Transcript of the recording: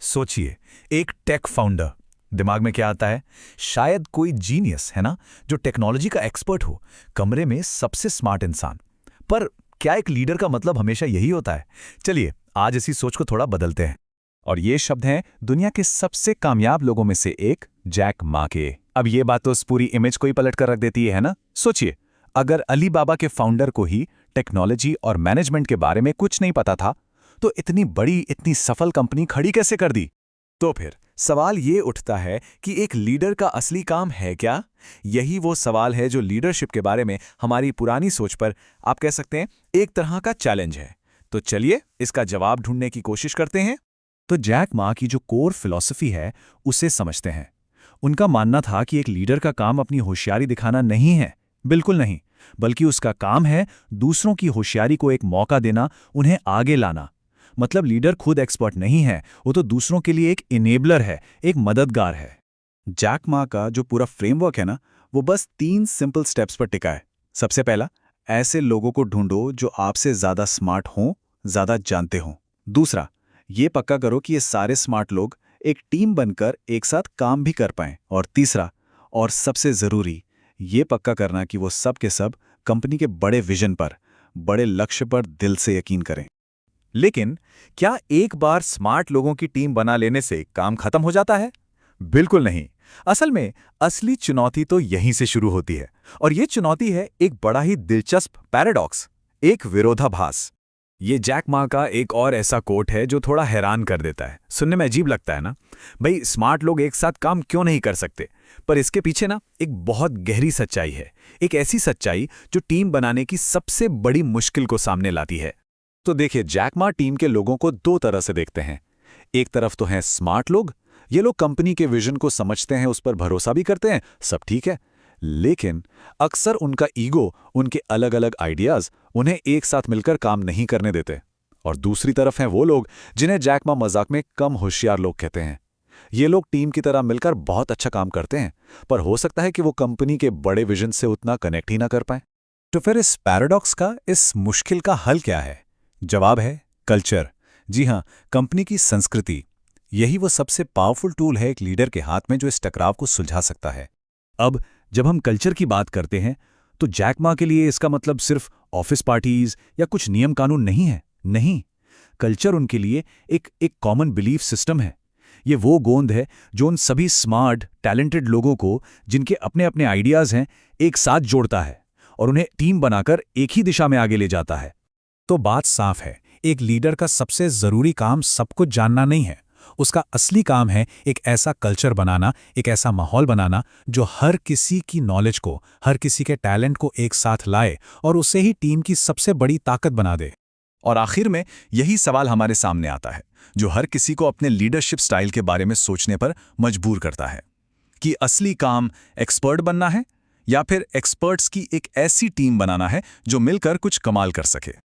सोचिए, एक take founder, दिमाग में क्या आता है? शायद कोई जीनियस है ना, जो टेक्नोलॉजी का एक्सपर्ट हो, कमरे में सबसे स्मार्ट इंसान। पर क्या एक लीडर का मतलब हमेशा यही होता है? चलिए आज इसी सोच को थोड़ा बदलते हैं। और ये शब्द हैं दुनिया के सबसे कामयाब लोगों में से एक, जैक मा के। अब ये बात तो उस पूरी इमेज को ही पलट कर रख देती है ना। सोचिए, अगर अली बाबा के फाउंडर को ही टेक्नोलॉजी और मैनेजमेंट के बारे में कुछ नहीं पता था, तो इतनी बड़ी, इतनी सफल कंपनी खड़ी कैसे कर दी? तो फिर सवाल ये उठता है कि एक लीडर का असली काम है क्या? यही वो सवाल है जो लीडरशिप के बारे में हमारी पुरानी सोच पर, आप कह सकते हैं, एक तरह का चैलेंज है। तो चलिए इसका जवाब ढूंढने की कोशिश करते हैं। तो जैक मा की जो कोर फिलॉसफी है उसे समझते हैं। उनका मानना था कि एक लीडर का काम अपनी होशियारी दिखाना नहीं है, बिल्कुल नहीं, बल्कि उसका काम है दूसरों की होशियारी को एक मौका देना, उन्हें आगे लाना। मतलब लीडर खुद एक्सपर्ट नहीं है, वो तो दूसरों के लिए एक इनेबलर है, एक मददगार है। जैक मा का जो पूरा फ्रेमवर्क है ना, वो बस 3 सिंपल स्टेप्स पर टिका है। सबसे पहला, ऐसे लोगों को ढूंढो जो आपसे ज्यादा स्मार्ट हों, ज्यादा जानते हों। दूसरा, ये पक्का करो कि ये सारे स्मार्ट लोग एक टीम बनकर एक साथ काम भी कर पाएं। और तीसरा, और सबसे जरूरी, ये पक्का करना कि वो सब के सब कंपनी के बड़े विजन पर, बड़े लक्ष्य पर दिल से यकीन करें। लेकिन क्या एक बार स्मार्ट लोगों की टीम बना लेने से काम खत्म हो जाता है? बिल्कुल नहीं। असल में असली चुनौती तो यहीं से शुरू होती है। और ये चुनौती है एक बड़ा ही दिलचस्प पैराडॉक्स, एक विरोधाभास। ये जैक मा का एक और ऐसा कोट है जो थोड़ा हैरान कर देता है। सुनने में अजीब लगता है ना? भाई, स्मार्ट लोग एक साथ काम क्यों नहीं कर सकते? पर इसके पीछे ना एक बहुत गहरी सच्चाई है। एक ऐसी सच्चाई जो टीम बनाने की सबसे बड़ी मुश्किल को सामने लाती है। तो देखिए, जैक मा टीम के लोगों को 2 तरह से देखते हैं। एक तरफ तो हैं स्मार्ट लोग। ये लोग कंपनी के विजन को समझते हैं, उस पर भरोसा भी करते हैं, सब ठीक है। लेकिन अक्सर उनका ईगो, उनके अलग अलग आइडियाज उन्हें एक साथ मिलकर काम नहीं करने देते। और दूसरी तरफ हैं वो लोग जिन्हें जैक मा मजाक में कम होशियार लोग कहते हैं। ये लोग टीम की तरह मिलकर बहुत अच्छा काम करते हैं, पर हो सकता है कि वो कंपनी के बड़े विजन से उतना कनेक्ट ही ना कर पाए। तो फिर इस पैराडॉक्स का, इस मुश्किल का हल क्या है? जवाब है कल्चर। जी हां, कंपनी की संस्कृति। यही वो सबसे पावरफुल टूल है एक लीडर के हाथ में जो इस टकराव को सुलझा सकता है। अब जब हम कल्चर की बात करते हैं, तो जैक मा के लिए इसका मतलब सिर्फ ऑफिस पार्टीज या कुछ नियम कानून नहीं है। नहीं, कल्चर उनके लिए एक कॉमन बिलीफ सिस्टम है। ये वो गोंद है जो उन सभी स्मार्ट, टैलेंटेड लोगों को, जिनके अपने अपने आइडियाज हैं, एक साथ जोड़ता है और उन्हें टीम बनाकर एक ही दिशा में आगे ले जाता है। तो बात साफ है, एक लीडर का सबसे जरूरी काम सब कुछ जानना नहीं है। उसका असली काम है एक ऐसा कल्चर बनाना, एक ऐसा माहौल बनाना जो हर किसी की नॉलेज को, हर किसी के टैलेंट को एक साथ लाए और उसे ही टीम की सबसे बड़ी ताकत बना दे। और आखिर में यही सवाल हमारे सामने आता है, जो हर किसी को अपने लीडरशिप स्टाइल के बारे में सोचने पर मजबूर करता है कि असली काम एक्सपर्ट बनना है या फिर एक्सपर्ट्स की एक ऐसी टीम बनाना है जो मिलकर कुछ कमाल कर सके।